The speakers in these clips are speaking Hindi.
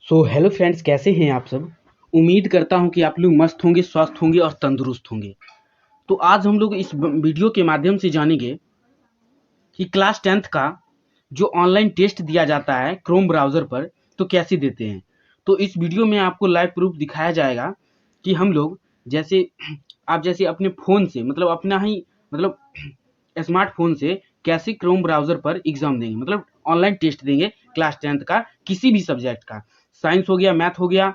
हेलो फ्रेंड्स, कैसे हैं आप सब। उम्मीद करता हूं कि आप लोग मस्त होंगे, स्वस्थ होंगे और तंदुरुस्त होंगे। तो आज हम लोग इस वीडियो के माध्यम से जानेंगे कि क्लास 10th का जो ऑनलाइन टेस्ट दिया जाता है क्रोम ब्राउज़र पर, तो कैसे देते हैं। तो इस वीडियो में आपको लाइव प्रूफ दिखाया जाएगा कि हम लोग जैसे जैसे अपने फ़ोन से मतलब अपना ही मतलब स्मार्टफ़ोन से कैसे क्रोम ब्राउज़र पर एग्ज़ाम देंगे, मतलब ऑनलाइन टेस्ट देंगे क्लास 10th का किसी भी सब्जेक्ट का। साइंस हो गया, मैथ हो गया,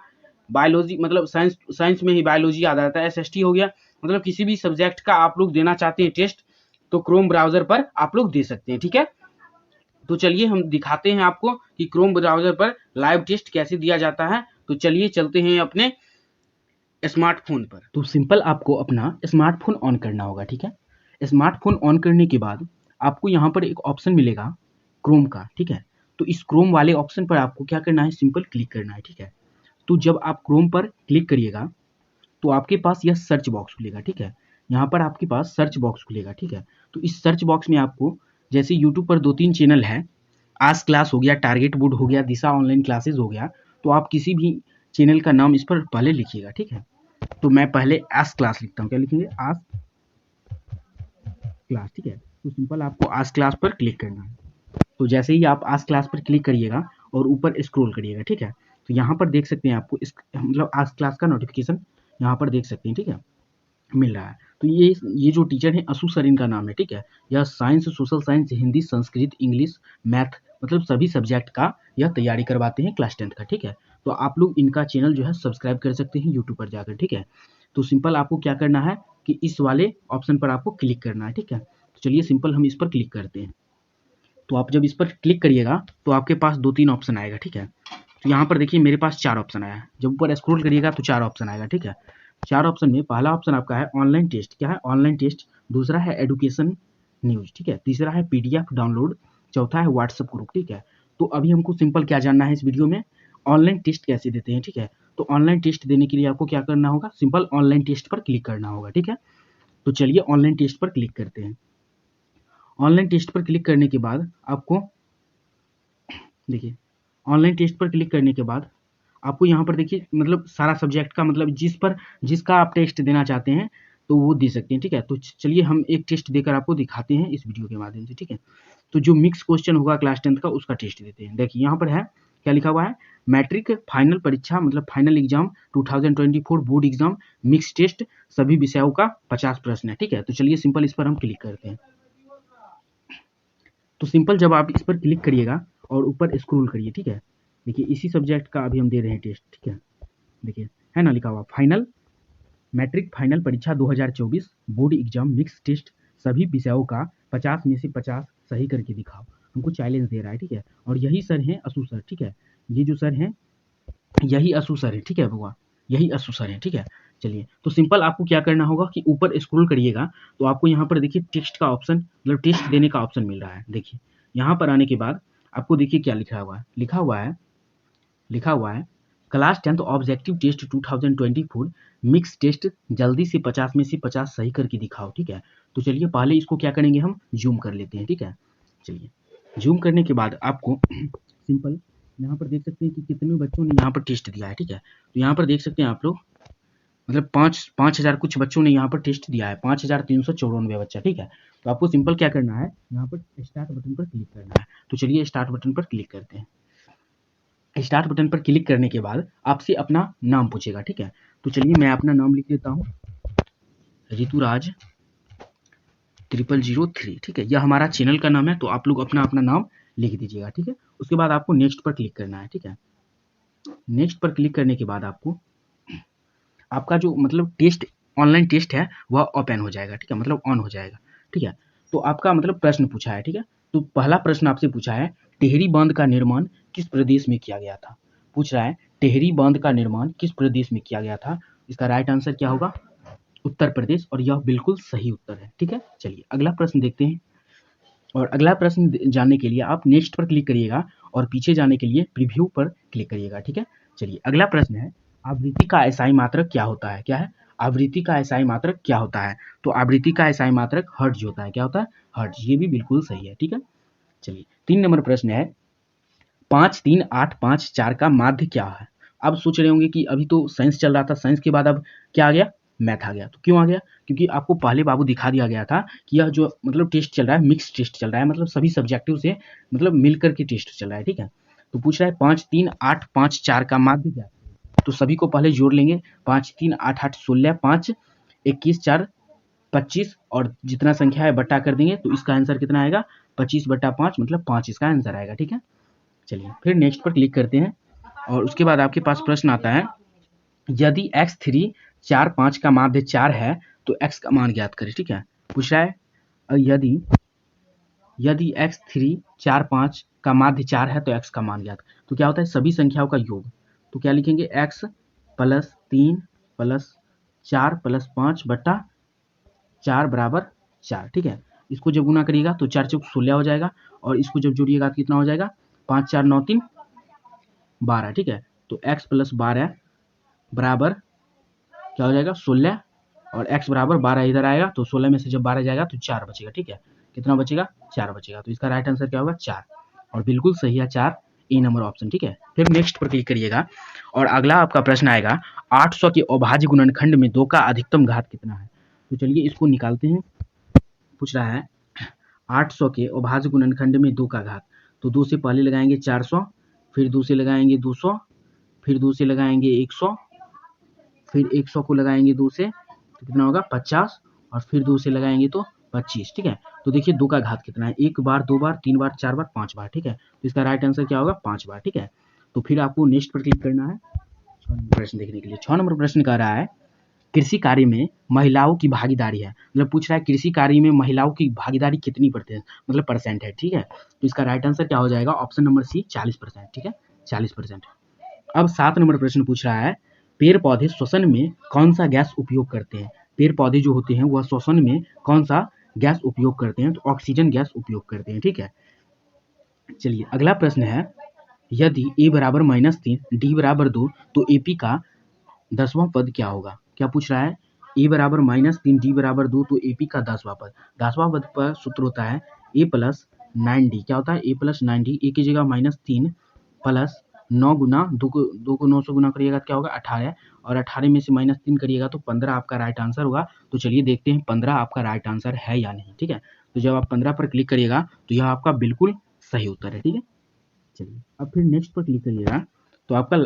बायोलॉजी मतलब साइंस में ही बायोलॉजी आ जाता है, एसएसटी हो गया, मतलब किसी भी सब्जेक्ट का आप लोग देना चाहते हैं टेस्ट, तो क्रोम ब्राउज़र पर आप लोग दे सकते हैं, ठीक है। तो चलिए हम दिखाते हैं आपको कि क्रोम ब्राउज़र पर लाइव टेस्ट कैसे दिया जाता है। तो चलिए चलते हैं अपने स्मार्टफ़ोन पर। तो सिंपल आपको अपना स्मार्टफ़ोन ऑन करना होगा, ठीक है। स्मार्टफ़ोन ऑन करने के बाद आपको यहाँ पर एक ऑप्शन मिलेगा क्रोम का, ठीक है। तो इस क्रोम वाले ऑप्शन पर आपको क्या करना है, सिंपल क्लिक करना है, ठीक है। तो जब आप क्रोम पर क्लिक करिएगा तो आपके पास यह सर्च बॉक्स खुलेगा, ठीक है। यहाँ पर आपके पास सर्च बॉक्स खुलेगा, ठीक है। तो इस सर्च बॉक्स में आपको जैसे यूट्यूब पर 2-3 चैनल है, आज क्लास हो गया, टारगेट बोर्ड हो गया, दिशा ऑनलाइन क्लासेस हो गया, तो आप किसी भी चैनल का नाम इस पर पहले लिखिएगा, ठीक है। तो मैं पहले आज क्लास लिखता हूँ, क्या लिखेंगे, आज क्लास, ठीक है। तो सिंपल आपको आज क्लास पर क्लिक करना है। तो जैसे ही आप आज क्लास पर क्लिक करिएगा और ऊपर स्क्रॉल करिएगा, ठीक है। तो यहाँ पर देख सकते हैं आपको इस मतलब आज क्लास का नोटिफिकेशन यहाँ पर देख सकते हैं, ठीक है, मिल रहा है। तो ये जो टीचर हैं असू सर इनका नाम है, ठीक है। यह science, social science, Hindi, Sanskrit, English, math मतलब सभी सब्जेक्ट का यह तैयारी करवाते हैं क्लास 10th का, ठीक है। तो आप लोग इनका चैनल जो है सब्सक्राइब कर सकते हैं यूट्यूब पर जाकर, ठीक है। तो सिंपल आपको क्या करना है कि इस वाले ऑप्शन पर आपको क्लिक करना है, ठीक है। तो चलिए सिंपल हम इस पर क्लिक करते हैं। तो आप जब इस पर क्लिक करिएगा तो आपके पास 2-3 ऑप्शन आएगा, ठीक है। तो यहाँ पर देखिए मेरे पास 4 ऑप्शन आया है। जब ऊपर स्क्रॉल करिएगा तो 4 ऑप्शन आएगा, ठीक है। 4 ऑप्शन में पहला ऑप्शन आपका है ऑनलाइन टेस्ट, क्या है, ऑनलाइन टेस्ट। दूसरा है एजुकेशन न्यूज़, ठीक है। तीसरा है पीडीएफ डाउनलोड। चौथा है व्हाट्सएप ग्रुप, ठीक है। तो अभी हमको सिंपल क्या जानना है इस वीडियो में, ऑनलाइन टेस्ट कैसे देते हैं, ठीक है। तो ऑनलाइन टेस्ट देने के लिए आपको क्या करना होगा, सिंपल ऑनलाइन टेस्ट पर क्लिक करना होगा, ठीक है। तो चलिए ऑनलाइन टेस्ट पर क्लिक करते हैं। ऑनलाइन टेस्ट पर क्लिक करने के बाद आपको देखिए ऑनलाइन टेस्ट पर क्लिक करने के बाद आपको यहाँ पर देखिए मतलब सारा सब्जेक्ट का मतलब जिसका आप टेस्ट देना चाहते हैं तो वो दे सकते हैं, ठीक है। तो चलिए हम एक टेस्ट देकर आपको दिखाते हैं इस वीडियो के माध्यम से, ठीक है। तो जो मिक्स क्वेश्चन होगा क्लास 10th का उसका टेस्ट देते हैं। देखिए यहाँ पर है क्या लिखा हुआ है, मैट्रिक फाइनल परीक्षा मतलब final exam 2024 board exam mix test सभी विषयों का 50 प्रश्न है, ठीक है। तो चलिए सिंपल इस पर हम क्लिक करते हैं। तो सिंपल जब आप इस पर क्लिक करिएगा और ऊपर स्क्रॉल करिए, ठीक है। देखिए इसी सब्जेक्ट का अभी हम दे रहे हैं टेस्ट, ठीक है। देखिए है ना लिखा हुआ फाइनल मैट्रिक फाइनल परीक्षा 2024 बोर्ड एग्जाम मिक्स टेस्ट सभी विषयों का 50 में से 50 सही करके दिखाओ। हमको चैलेंज दे रहा है, ठीक है। और यही सर हैं असू सर, ठीक है। ये जो सर हैं यही असू सर है, ठीक है बुआ, यही असू सर है, ठीक है। चलिए तो सिंपल आपको क्या करना होगा कि ऊपर स्क्रॉल करिएगा तो आपको यहाँ पर देखिए टेस्ट का ऑप्शन मतलब टेस्ट देने का ऑप्शन मिल रहा है। देखिए यहाँ पर आने के बाद आपको देखिए क्या लिखा हुआ है class 10th objective test 2024 mix test जल्दी से 50 में से 50 सही करके दिखाओ, ठीक है। तो चलिए पहले इसको क्या करेंगे, हम जूम कर लेते हैं, ठीक है। चलिए जूम करने के बाद आपको सिंपल यहाँ पर देख सकते हैं कि कितने बच्चों ने यहाँ पर टेस्ट दिया है, ठीक है। तो यहाँ पर देख सकते हैं आप लोग मतलब 5,000 कुछ बच्चों ने यहाँ पर टेस्ट दिया है, 5,394 बच्चा, ठीक है। तो आपको सिंपल क्या करना है, यहाँ पर स्टार्ट बटन पर क्लिक करना है। तो चलिए स्टार्ट बटन पर क्लिक करते हैं। स्टार्ट बटन पर क्लिक करने के बाद आपसे अपना नाम पूछेगा, ठीक है। तो चलिए मैं अपना नाम लिख देता हूँ, ऋतुराज 0003, ठीक है। यह हमारा चैनल का नाम है, तो आप लोग अपना अपना नाम लिख दीजिएगा, ठीक है। उसके बाद आपको नेक्स्ट पर क्लिक करना है, ठीक है। नेक्स्ट पर क्लिक करने के बाद आपको आपका जो मतलब टेस्ट ऑनलाइन टेस्ट है वह ओपन हो जाएगा, ठीक है, मतलब ऑन हो जाएगा, ठीक है। तो आपका मतलब प्रश्न पूछा है, ठीक है। तो पहला प्रश्न आपसे पूछा है टिहरी बांध का निर्माण किस प्रदेश में किया गया था। पूछ रहा है टिहरी बांध का निर्माण किस प्रदेश में किया गया था। इसका राइट आंसर क्या होगा, उत्तर प्रदेश, और यह बिल्कुल सही उत्तर है, ठीक है। चलिए अगला प्रश्न देखते हैं। और अगला प्रश्न जानने के लिए आप नेक्स्ट पर क्लिक करिएगा और पीछे जाने के लिए प्रीव्यू पर क्लिक करिएगा, ठीक है। चलिए अगला प्रश्न है आवृत्ति का एसआई मात्रक क्या होता है, क्या है, आवृत्ति का एसआई मात्रक क्या होता है। तो आवृत्ति का एसआई मात्रक हर्ट्ज होता है, क्या होता है, हर्ट्ज, ये भी बिल्कुल सही है, ठीक है। चलिए 3 नंबर प्रश्न है 5 3 8 5 4 का माध्य क्या है। अब सोच रहे होंगे कि अभी तो साइंस चल रहा था, साइंस के बाद अब क्या आ गया, मैथ आ गया। तो क्यों आ गया, क्योंकि आपको पहले बाबू दिखा दिया गया था कि यह जो मतलब टेस्ट चल रहा है मिक्स टेस्ट चल रहा है, मतलब सभी सब्जेक्टिव से मतलब मिलकर के टेस्ट चल रहा है, ठीक है। तो पूछ रहा है 5 3 8 5 4 का माध्य क्या है। तो सभी को पहले जोड़ लेंगे, 5 3 8 8 16 5 21 4 25 और जितना संख्या है बट्टा कर देंगे तो इसका आंसर कितना आएगा, 25/5 मतलब 5 इसका आंसर आएगा, ठीक है। चलिए फिर नेक्स्ट पर क्लिक करते हैं और उसके बाद आपके पास प्रश्न आता है, यदि x3 4 5 का माध्य 4 है तो x का मान ज्ञात करें, ठीक है। पूछ रहा है यदि x3 4 5 का माध्य 4 है तो x का मान ज्ञात। तो क्या होता है, सभी संख्याओं का योग। तो क्या लिखेंगे, x प्लस 3 प्लस 4 प्लस 5 बट्टा 4 बराबर 4, ठीक है। इसको जब गुना करिएगा तो 4 चौक 16 हो जाएगा और इसको जब जोड़िएगा तो कितना हो जाएगा, 5 4 9 3 12, ठीक है। तो x प्लस 12 बराबर क्या हो जाएगा 16 और x बराबर 12 इधर आएगा तो 16 में से जब 12 जाएगा तो 4 बचेगा, ठीक है। कितना बचेगा, 4 बचेगा। तो इसका राइट आंसर क्या होगा, 4, और बिल्कुल सही है 4, ए नंबर ऑप्शन, ठीक है। फिर नेक्स्ट पर क्लिक करिएगा और अगला आपका प्रश्न आएगा, 800 के अभाज्य गुणनखंड में 2 का अधिकतम घात कितना है। तो चलिए इसको निकालते हैं। पूछ रहा है 800 के अभाज्य गुणनखंड में 2 का घात। तो 2 से पहले लगाएंगे 400, फिर 2 से लगाएंगे 200, फिर 2 से लगाएंगे 100, फिर 100 को लगाएंगे 2 से तो कितना होगा 50, और फिर 2 से लगाएंगे तो 25, ठीक है। तो देखिए 2 का घात कितना है, 1 बार 2 बार 3 बार 4 बार 5 बार, ठीक है। तो इसका राइट आंसर क्या होगा, 5 बार, ठीक है। तो फिर आपको नेक्स्ट पर क्लिक करना है 6 नंबर प्रश्न देखने के लिए। 6 नंबर प्रश्न कह रहा है, कृषि कार्य में महिलाओं की भागीदारी है, मतलब पूछ रहा है कृषि कार्य में महिलाओं की भागीदारी कितनी परसेंट मतलब परसेंट है, ठीक है। तो इसका राइट आंसर क्या हो जाएगा, ऑप्शन नंबर सी 40%, ठीक है, 40%। अब 7 नंबर प्रश्न पूछ रहा है, पेड़ पौधे श्वसन में कौन सा गैस उपयोग करते हैं। पेड़ पौधे जो होते हैं वह श्वसन में कौन सा गैस उपयोग करते हैं, तो ऑक्सीजन गैस उपयोग करते हैं, ठीक है। चलिए अगला प्रश्न है, यदि a बराबर -3 d बराबर 2 तो AP का 10वां पद क्या होगा। क्या पूछ रहा है, a बराबर -3 d बराबर 2 तो AP का 10वां पद। 10वां पद पर सूत्र होता है a प्लस 9d। क्या होता है, a प्लस 9d, a की जगह -3 प्लस 9 गुना 2 को 9 से गुना करिएगा तो क्या होगा 18, और 18 में से -3 करिएगा तो 15 आपका राइट आंसर होगा। तो चलिए देखते हैं 15 आपका राइट आंसर है या नहीं, ठीक है। तो जब आप 15 पर क्लिक करिएगा तो यह आपका बिल्कुल सही उत्तर है, ठीक है। चलिए अब फिर नेक्स्ट पर क्लिक करिएगा तो आपका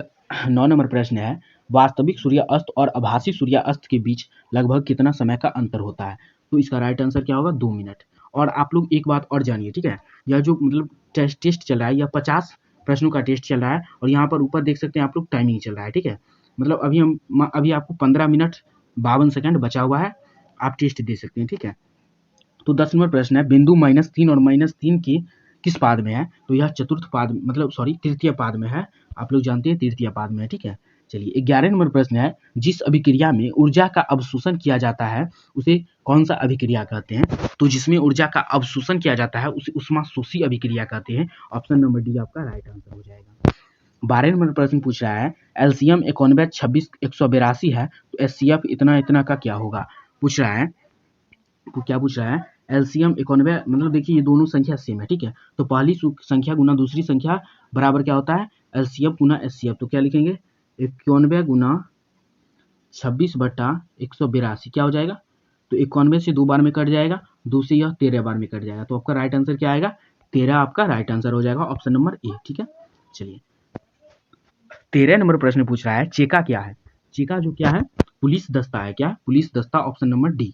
9 नंबर प्रश्न है, वास्तविक सूर्यास्त और आभासी सूर्यास्त के बीच लगभग कितना समय का अंतर होता है। तो इसका राइट आंसर क्या होगा, 2 मिनट। और आप लोग एक बात और जानिए, ठीक है, यह जो मतलब टेस्ट चल रहा है, यह 50 प्रश्नों का टेस्ट चल रहा है और यहाँ पर ऊपर देख सकते हैं आप लोग टाइमिंग चल रहा है, ठीक है। मतलब अभी आपको 15 मिनट 52 सेकंड बचा हुआ है, आप टेस्ट दे सकते हैं, ठीक है। तो 10 नंबर प्रश्न है, बिंदु -3 और -3 की किस पाद में है। तो यह चतुर्थ पाद मतलब सॉरी तृतीय पाद में है, आप लोग जानते हैं तृतीय पाद में है, ठीक है। चलिए 11 नंबर प्रश्न है, जिस अभिक्रिया में ऊर्जा का अवशोषण किया जाता है उसे कौन सा अभिक्रिया कहते हैं। तो जिसमें ऊर्जा का अवशोषण किया जाता है उसे ऊष्माशोषी अभिक्रिया कहते हैं। ऑप्शन नंबर डी आपका राइट आंसर हो जाएगा। 12 नंबर प्रश्न पूछ रहा है, एलसीएम 91 26 182 है तो एचसीएफ इतना इतना का क्या होगा। पूछ रहा है, तो क्या पूछ रहा है, एलसीएम 91 मतलब देखिए ये दोनों संख्या सेम है, ठीक है। तो पहली संख्या गुना दूसरी संख्या बराबर क्या होता है, एलसीएफ गुना एचसीएफ। तो क्या लिखेंगे, 91 गुना 26/182 क्या हो जाएगा। तो 91 से 2 बार में कट जाएगा, 2 से यह 13 बार में कट जाएगा। तो आपका राइट आंसर क्या आएगा, 13 आपका राइट आंसर हो जाएगा, ऑप्शन नंबर ए, ठीक है। चलिए 13 नंबर प्रश्न पूछ रहा है, चेका क्या है। चेका जो क्या है, पुलिस दस्ता है, क्या पुलिस दस्ता, ऑप्शन नंबर डी।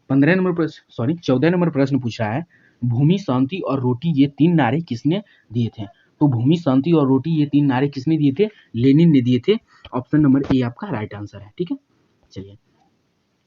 14 नंबर प्रश्न पूछ रहा है, भूमि शांति और रोटी ये 3 नारे किसने दिए थे। तो भूमि शांति और रोटी ये 3 नारे किसने दिए थे, लेनिन ने दिए थे। ऑप्शन नंबर ए आपका राइट आंसर है, ठीक है। चलिए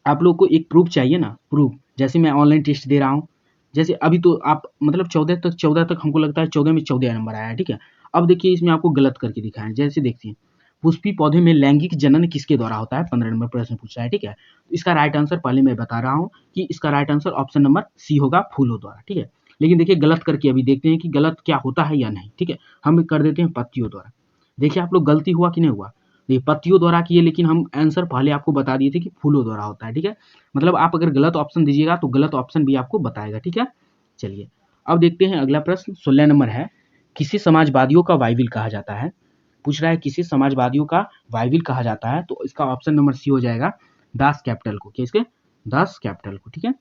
आप लोग को एक प्रूफ चाहिए ना, प्रूफ, जैसे मैं ऑनलाइन टेस्ट दे रहा हूँ, जैसे अभी तो आप मतलब 14 तक हमको लगता है 14 में 14 नंबर आया है, ठीक है। अब देखिए इसमें आपको गलत करके दिखाएं, जैसे देखिए पुष्पी पौधे में लैंगिक जनन किसके द्वारा होता है। 15 नंबर प्रश्न पूछ रहा है, ठीक है। तो इसका राइट आंसर पहले मैं बता रहा हूँ कि इसका right answer option number C होगा, फूलों द्वारा, ठीक है। लेकिन देखिए गलत करके अभी देखते हैं कि गलत क्या होता है या नहीं, ठीक है। हम कर देते हैं पत्तियों द्वारा। देखिए आप लोग गलती हुआ कि नहीं हुआ, ये पत्तियों द्वारा किए, लेकिन हम आंसर पहले आपको बता दिए थे कि फूलों द्वारा होता है, ठीक है। मतलब आप अगर गलत ऑप्शन दीजिएगा तो गलत ऑप्शन भी आपको बताएगा, ठीक है। चलिए अब देखते हैं अगला प्रश्न 16 नंबर है, किसी समाजवादियों का बाइबिल कहा जाता है, पूछ रहा है किसी समाजवादियों का बाइबिल कहा जाता है, तो इसका ऑप्शन नंबर सी हो जाएगा दास कैपिटल को, किसके, दास कैपिटल को, ठीक है।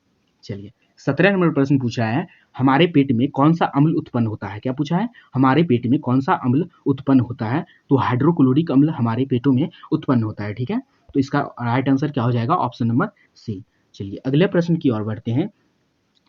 चलिए 17 नंबर प्रश्न पूछ रहा है हमारे पेट में कौन सा अम्ल उत्पन्न होता है, क्या पूछा है, हमारे पेट में कौन सा अम्ल उत्पन्न होता है, तो हाइड्रोक्लोरिक अम्ल हमारे पेटों में उत्पन्न होता है, ठीक है। तो इसका राइट आंसर क्या हो जाएगा, ऑप्शन नंबर सी। चलिए अगले प्रश्न की ओर बढ़ते हैं,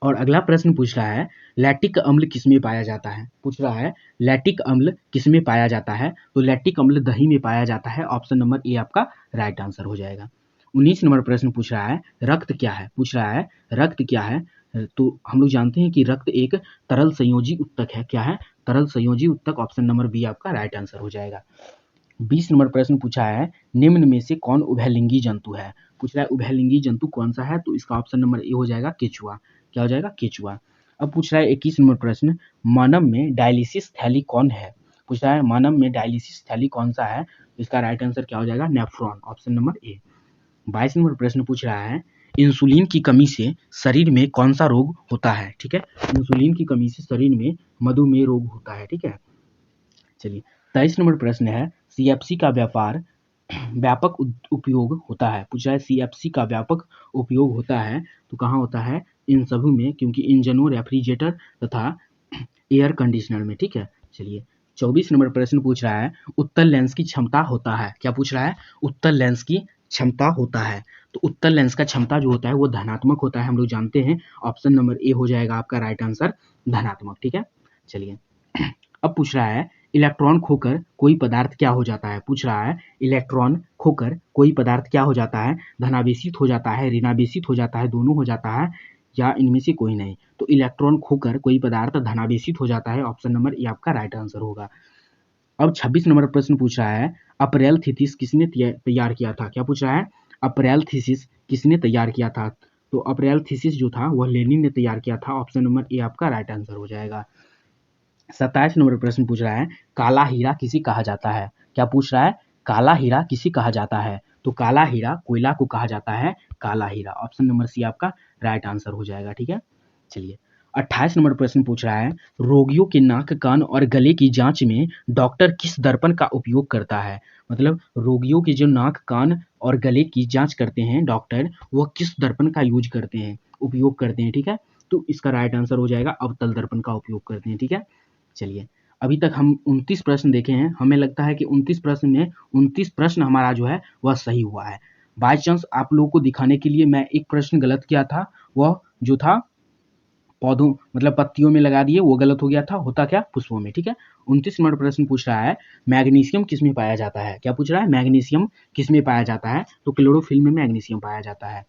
और अगला प्रश्न पूछ रहा है लैक्टिक अम्ल किसमें पाया जाता है, पूछ रहा है लैक्टिक अम्ल किसमें पाया जाता है, तो लैक्टिक अम्ल दही में पाया जाता है, ऑप्शन नंबर ए आपका राइट आंसर हो जाएगा। 19 नंबर प्रश्न पूछ रहा है रक्त क्या है, पूछ रहा है रक्त क्या है, तो हम लोग जानते हैं कि रक्त एक तरल संयोजी उत्तक है, क्या है, तरल संयोजी उत्तक, ऑप्शन नंबर बी आपका राइट आंसर हो जाएगा। 20 नंबर प्रश्न पूछा है निम्न में से कौन उभयलिंगी जंतु है, पूछ रहा है उभयलिंगी जंतु कौन सा है, तो इसका ऑप्शन नंबर ए हो जाएगा केचुआ, क्या हो जाएगा, केचुआ। अब पूछ रहा है 21 नंबर प्रश्न मानव में डायलिसिस थैली कौन है, पूछ रहा है मानव में डायलिसिस थैली कौन सा है, तो इसका राइट आंसर क्या हो जाएगा, nephron, option number A. 22 number प्रश्न पूछ रहा है इंसुलिन की कमी से शरीर में कौन सा रोग होता है, ठीक है, इंसुलिन की कमी से शरीर में मधुमेह रोग होता है, ठीक है। चलिए 23 नंबर प्रश्न है सीएफसी का व्यापक उपयोग होता है, पूछा है सीएफसी का व्यापक उपयोग होता है, तो कहाँ होता है, इन सभी में, क्योंकि इंजनों, रेफ्रिजरेटर तथा एयर कंडीशनर में, ठीक है। चलिए 24 नंबर प्रश्न पूछ रहा है उत्तल लेंस की क्षमता होता है, क्या पूछ रहा है, उत्तल लेंस की क्षमता होता है, तो उत्तल लेंस का क्षमता जो होता है वो धनात्मक होता है, हम लोग जानते हैं, ऑप्शन नंबर ए हो जाएगा आपका राइट आंसर धनात्मक, ठीक है। चलिए अब पूछ रहा है इलेक्ट्रॉन खोकर कोई पदार्थ क्या हो जाता है, पूछ रहा है इलेक्ट्रॉन खोकर कोई पदार्थ क्या हो जाता है, धनावेशित हो जाता है, ऋणावेशित हो जाता है, दोनों हो जाता है, या इनमें से कोई नहीं, तो इलेक्ट्रॉन खोकर कोई पदार्थ धनावेशित हो जाता है, ऑप्शन नंबर ए आपका राइट आंसर होगा। अब 26 नंबर प्रश्न पूछ रहा है अप्रैल थीसिस किसने तैयार किया था, क्या पूछ रहा है, अप्रैल थीसिस किसने तैयार किया था, तो अप्रैल थीसिस जो था वह लेनिन ने तैयार किया था, ऑप्शन नंबर ए आपका राइट आंसर हो जाएगा। 27 नंबर प्रश्न पूछ रहा है काला हीरा किसे कहा जाता है, क्या पूछ रहा है, काला हीरा किसे कहा जाता है, तो काला हीरा कोयला को कहा जाता है, काला हीरा, ऑप्शन नंबर सी आपका राइट आंसर हो जाएगा, ठीक है। चलिए 28 नंबर प्रश्न पूछ रहा है रोगियों के नाक, कान और गले की जांच में डॉक्टर किस दर्पण का उपयोग करता है, मतलब रोगियों के जो नाक, कान और गले की जांच करते हैं डॉक्टर, वह किस दर्पण का यूज करते हैं, उपयोग करते हैं, ठीक है। तो इसका राइट आंसर हो जाएगा अवतल दर्पण का उपयोग करते हैं, ठीक है। चलिए अभी तक हम 29 प्रश्न देखे हैं, हमें लगता है कि 29 प्रश्न में 29 प्रश्न हमारा जो है वह सही हुआ है। बाय चांस आप लोगों को दिखाने के लिए मैं एक प्रश्न गलत किया था, वह जो था पौधों मतलब पत्तियों में लगा दिए, वो गलत हो गया था, होता क्या, पुष्पों में, ठीक है। 29 नंबर प्रश्न पूछ रहा है मैग्नीशियम किसमें पाया जाता है, क्या पूछ रहा है, मैग्नीशियम किसमें पाया जाता है, तो क्लोरोफिल में मैग्नीशियम पाया जाता है।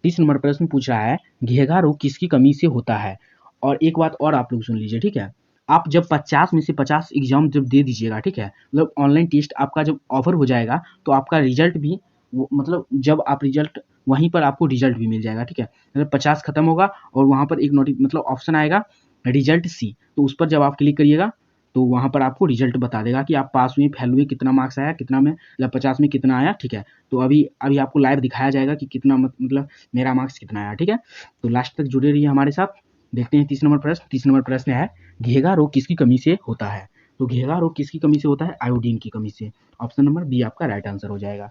30 नंबर प्रश्न पूछ रहा है घेघा रोग किसकी कमी से होता है, और एक बात और आप लोग सुन लीजिए, ठीक है। आप जब 50 में से 50 एग्जाम जब दे दीजिएगा, ठीक है, मतलब ऑनलाइन टेस्ट आपका जब ऑफर हो जाएगा, तो आपका रिजल्ट भी मतलब जब आप रिजल्ट वहीं पर आपको रिजल्ट भी मिल जाएगा, ठीक है। मतलब 50 खत्म होगा और वहाँ पर एक मतलब ऑप्शन आएगा रिजल्ट सी, तो उस पर जब आप क्लिक करिएगा तो वहाँ पर आपको रिजल्ट बता देगा कि आप पास हुए, फेल हुए, कितना मार्क्स आया, कितना में मतलब 50 में कितना आया, ठीक है। तो अभी आपको लाइव दिखाया जाएगा कि कितना मतलब मेरा मार्क्स कितना आया, ठीक है। तो लास्ट तक जुड़े रहिए हमारे साथ। देखते हैं 30 नंबर प्रश्न। 30 नंबर प्रश्न है घेघा रोग किसकी कमी से होता है, तो घेघा रोग किसकी कमी से होता है, आयोडीन की कमी से, ऑप्शन नंबर बी आपका राइट आंसर हो जाएगा।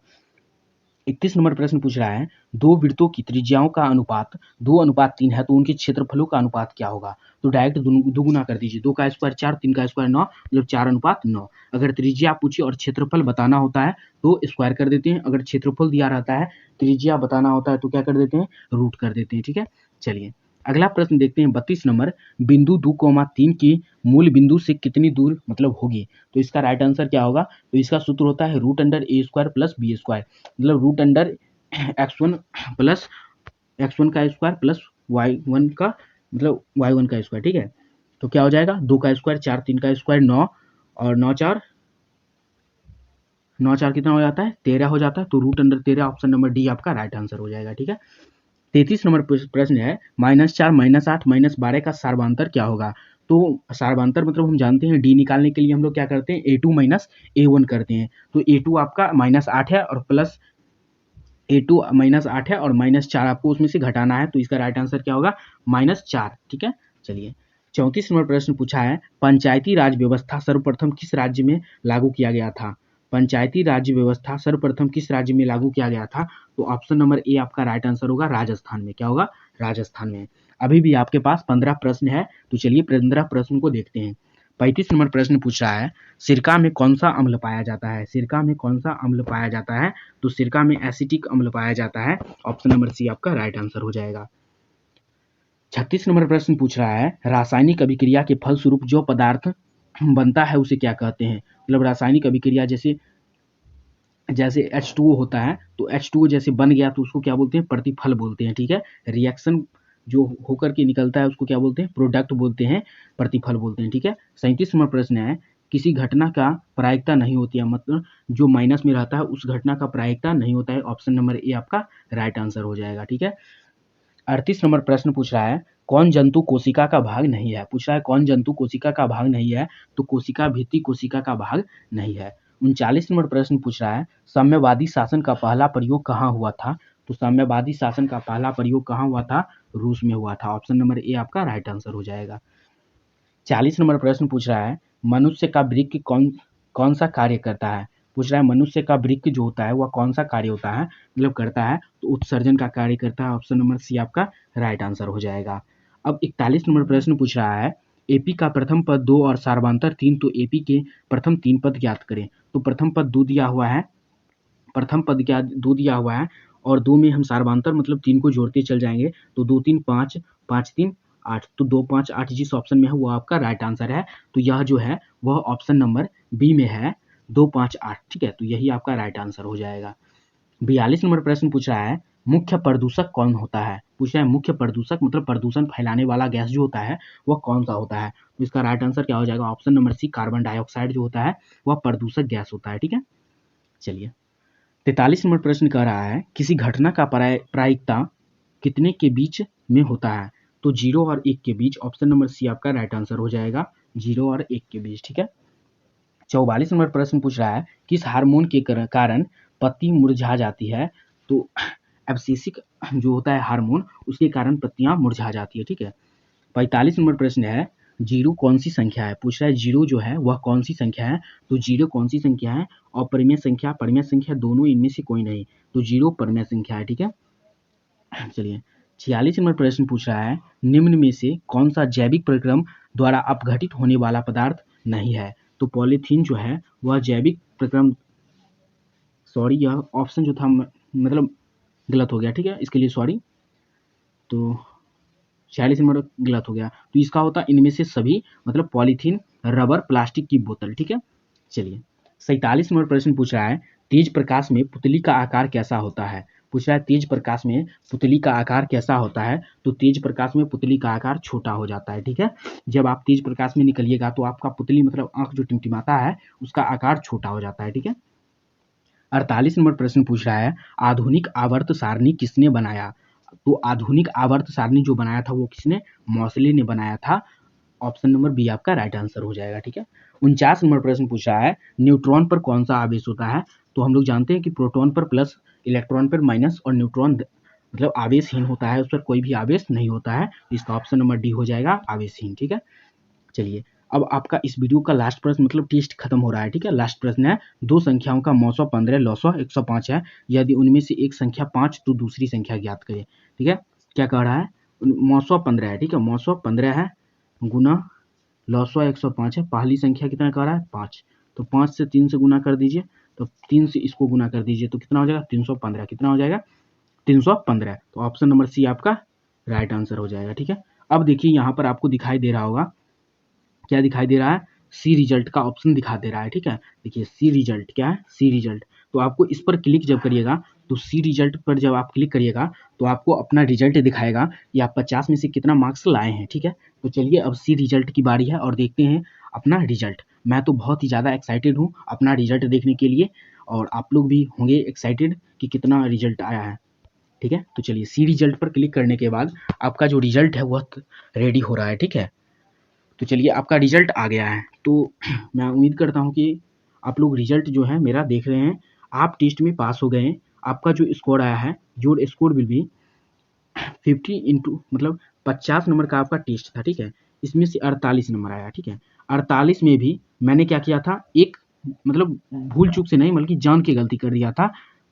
31 नंबर प्रश्न पूछ रहा है दो वृत्तों की त्रिज्याओं का अनुपात 2:3 है, तो उनके क्षेत्रफलों का अनुपात क्या होगा, तो डायरेक्ट दुगुना कर दीजिए, 2 का स्क्वायर 4, 3 का स्क्वायर 9, मतलब 4:9। अगर त्रिज्या पूछिए और क्षेत्रफल बताना होता है तो स्क्वायर कर देते हैं, अगर क्षेत्रफल दिया रहता है त्रिज्या बताना होता है तो क्या कर देते हैं, रूट कर देते हैं, ठीक है। चलिए अगला प्रश्न देखते हैं 32 नंबर बिंदु 2,3 की मूल बिंदु से कितनी दूर मतलब होगी, तो इसका राइट आंसर क्या होगा, तो इसका सूत्र होता है √a² प्लस b स्क्वायर, मतलब √x1 प्लस x1 का स्क्वायर प्लस y1 का मतलब y1 का स्क्वायर, ठीक है। तो क्या हो जाएगा 2 का स्क्वायर 4, 3 का स्क्वायर 9 और 9 4 कितना हो जाता है 13 हो जाता है, तो √13 ऑप्शन नंबर डी आपका राइट आंसर हो जाएगा, ठीक है। 33 नंबर प्रश्न है -4 -8 -12 का सार्वधांतर क्या होगा, तो सार्वधांतर मतलब हम जानते हैं डी निकालने के लिए हम लोग क्या करते हैं a2 - a1 करते हैं, तो a2 आपका -8 है और प्लस a2 -8 है और -4 आपको उसमें से घटाना है, तो इसका राइट आंसर क्या होगा -4, ठीक है। चलिए 34 नंबर प्रश्न पूछा है, पंचायती राज व्यवस्था सर्वप्रथम किस राज्य में लागू किया गया था? पंचायती राज्य व्यवस्था सर्वप्रथम किस राज्य में लागू किया गया था? तो ऑप्शन नंबर ए आपका राइट आंसर होगा राजस्थान में। क्या होगा? राजस्थान में। अभी भी आपके पास 15 प्रश्न है, तो चलिए 15 प्रश्न को देखते हैं। 35 नंबर प्रश्न पूछ रहा है, सिरका में कौन सा अम्ल पाया जाता है? सिरका में कौन सा अम्ल पाया जाता है? तो सिरका में एसिटिक अम्ल पाया जाता है। ऑप्शन नंबर सी आपका राइट आंसर हो जाएगा। 36 नंबर प्रश्न पूछ रहा है, रासायनिक अभिक्रिया के फलस्वरूप जो पदार्थ बनता है उसे क्या कहते हैं? मतलब रासायनिक अभिक्रिया जैसे जैसे H2O होता है, तो H2O जैसे बन गया तो उसको क्या बोलते हैं? प्रतिफल बोलते हैं। ठीक है, रिएक्शन जो होकर के निकलता है उसको क्या बोलते हैं? प्रोडक्ट बोलते हैं, प्रतिफल बोलते हैं। ठीक है। 37 नंबर प्रश्न है, किसी घटना का प्रायिकता नहीं होती है, मतलब जो माइनस में रहता है उस घटना का प्रायिकता नहीं होता है। ऑप्शन नंबर ए आपका राइट आंसर हो जाएगा। ठीक है। 38 नंबर प्रश्न पूछ रहा है, कौन जंतु कोशिका का भाग नहीं है? पूछ रहा है कौन जंतु कोशिका का भाग नहीं है? तो कोशिका भित्ति कोशिका का भाग नहीं है। 39 नंबर प्रश्न पूछ रहा है, साम्यवादी शासन का पहला प्रयोग कहाँ हुआ था? तो साम्यवादी शासन का पहला प्रयोग कहाँ हुआ था? रूस में हुआ था। ऑप्शन नंबर ए आपका राइट आंसर हो जाएगा। 40 नंबर प्रश्न पूछ रहा है, मनुष्य का वृक्क कौन सा कार्य करता है? पूछ रहा है मनुष्य का वृक्क जो होता है वह कौन सा कार्य होता है, मतलब करता है? तो उत्सर्जन का कार्य करता है। ऑप्शन नंबर सी आपका राइट आंसर हो जाएगा। अब 41 नंबर प्रश्न पूछ रहा है, एपी का प्रथम पद 2 और सार्वधातुक 3, तो एपी के प्रथम 3 पद ज्ञात करें। तो प्रथम पद 2 दिया हुआ है, प्रथम पद क्या 2 दिया हुआ है और 2 में हम सार्वधातुक मतलब 3 को जोड़ते चल जाएंगे, तो 2 3 5, 5 3 8, तो 2 5 8 जिस ऑप्शन में है वो आपका राइट आंसर है। तो यह जो है वह ऑप्शन नंबर बी में है, 2 5 8। ठीक है, तो यही आपका राइट आंसर हो जाएगा। 42 नंबर प्रश्न पूछ रहा है, मुख्य प्रदूषक कौन होता है? पूछ रहा है मुख्य प्रदूषक मतलब प्रदूषण फैलाने वाला गैस जो होता है वह कौन सा होता है? तो इसका राइट आंसर क्या हो जाएगा? Option number C carbon dioxide जो होता है वह प्रदूषक गैस होता है। ठीक है, चलिए 43 नंबर प्रश्न कह रहा है, किसी घटना का प्रायिकता कितने के बीच में होता है? तो 0 और 1 के बीच। ऑप्शन नंबर सी आपका राइट आंसर हो जाएगा, 0 और 1 के बीच। ठीक है। 44 नंबर प्रश्न पूछ रहा है, किस हार्मोन के कारण पत्ती मुरझा जाती है? तो एब्सिसिक जो होता है हार्मोन उसके कारण पत्तियां मुरझा जाती है। ठीक है। 45 नंबर प्रश्न है, जीरो कौन सी संख्या है? पूछ रहा है जीरो जो है वह कौन सी संख्या है? तो जीरो कौन सी संख्या है? अपरिमेय संख्या, परिमेय संख्या, दोनों, इनमें से कोई नहीं। तो जीरो परिमेय संख्या है। ठीक है, चलिए 46 नंबर प्रश्न पूछ रहा है, निम्न में से कौन सा जैविक प्रक्रम द्वारा अपघटित होने वाला पदार्थ नहीं है? तो पॉलीथीन जो है वह जैविक प्रक्रम, सॉरी यह ऑप्शन जो था मतलब गलत हो गया। ठीक है, इसके लिए सॉरी। तो 46 नंबर गलत हो गया, तो इसका होता इनमें से सभी, मतलब पॉलीथीन, रबर, प्लास्टिक की बोतल। ठीक है, चलिए 47 नंबर प्रश्न पूछ रहा है, तेज प्रकाश में पुतली का आकार कैसा होता है? पूछ रहा है तेज प्रकाश में पुतली का आकार कैसा होता है? तो तेज प्रकाश में पुतली का आकार छोटा हो जाता है। ठीक है, जब आप तेज प्रकाश में निकलिएगा तो आपका पुतली मतलब आंख जो टिमटिमाता है उसका आकार छोटा हो जाता है। ठीक है। 48 नंबर प्रश्न पूछ रहा है, आधुनिक आवर्त सारणी किसने बनाया? तो आधुनिक आवर्त सारणी जो बनाया था वो किसने? मौसले ने बनाया था। ऑप्शन नंबर बी आपका राइट आंसर हो जाएगा। ठीक है। 49 नंबर प्रश्न पूछ रहा है, न्यूट्रॉन पर कौन सा आवेश होता है? तो हम लोग जानते हैं कि प्रोटॉन पर प्लस, इलेक्ट्रॉन पर माइनस और न्यूट्रॉन मतलब आवेशहीन होता है, उस पर कोई भी आवेश नहीं होता है। इसका ऑप्शन नंबर डी हो जाएगा आवेशहीन। ठीक है, चलिए अब आपका इस वीडियो का लास्ट प्रश्न मतलब टेस्ट खत्म हो रहा है। ठीक है, लास्ट प्रश्न है, दो संख्याओं का मौसो 15 लौसो 105 है, यदि उनमें से एक संख्या 5 तो दूसरी संख्या ज्ञात करें। ठीक है, क्या कह रहा है? मौसो 15 है। ठीक है, मौसो 15 है गुना लौसो 105 है, पहली संख्या कितना कह रहा है? 5। तो 5 से 3 से गुना कर दीजिए, तो 3 से इसको गुना कर दीजिए, तो कितना हो जाएगा? 315। कितना हो जाएगा? 315। तो ऑप्शन नंबर सी आपका राइट आंसर हो जाएगा। ठीक है, अब देखिए यहाँ पर आपको दिखाई दे रहा होगा, क्या दिखाई दे रहा है? सी रिजल्ट का ऑप्शन दिखा दे रहा है। ठीक है, देखिए सी रिजल्ट क्या है? सी रिजल्ट। तो आपको इस पर क्लिक जब करिएगा तो सी रिजल्ट पर जब आप क्लिक करिएगा तो आपको अपना रिजल्ट दिखाएगा कि आप 50 में से कितना मार्क्स लाए हैं। ठीक है, तो चलिए अब सी रिजल्ट की बारी है और देखते हैं अपना रिजल्ट। मैं तो बहुत ही ज़्यादा एक्साइटेड हूँ अपना रिजल्ट देखने के लिए, और आप लोग भी होंगे एक्साइटेड कि कितना रिजल्ट आया है। ठीक है, तो चलिए सी रिजल्ट पर क्लिक करने के बाद आपका जो रिजल्ट है वह रेडी हो रहा है। ठीक है, तो चलिए आपका रिजल्ट आ गया है, तो मैं उम्मीद करता हूँ कि आप लोग रिजल्ट जो है मेरा देख रहे हैं। आप टेस्ट में पास हो गए हैं। आपका जो स्कोर आया है, your score will be 50 into मतलब 50 नंबर का आपका टेस्ट था। ठीक है, इसमें से 48 नंबर आया, ठीक है। 48 में भी मैंने क्या किया था, एक मतलब भूल चूक से नहीं बल्कि जान के गलती कर दिया था।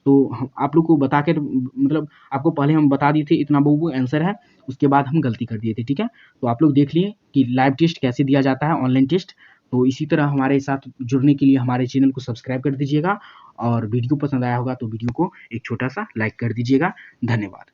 तो आप लोग को बता कर मतलब आपको पहले हम बता दिए थे इतना वो आंसर है, उसके बाद हम गलती कर दिए थे, ठीक है। तो आप लोग देख लिए कि लाइव टेस्ट कैसे दिया जाता है, ऑनलाइन टेस्ट। तो इसी तरह हमारे साथ जुड़ने के लिए हमारे चैनल को सब्सक्राइब कर दीजिएगा, और वीडियो पसंद आया होगा तो वीडियो को एक छोटा सा लाइक कर दीजिएगा। धन्यवाद।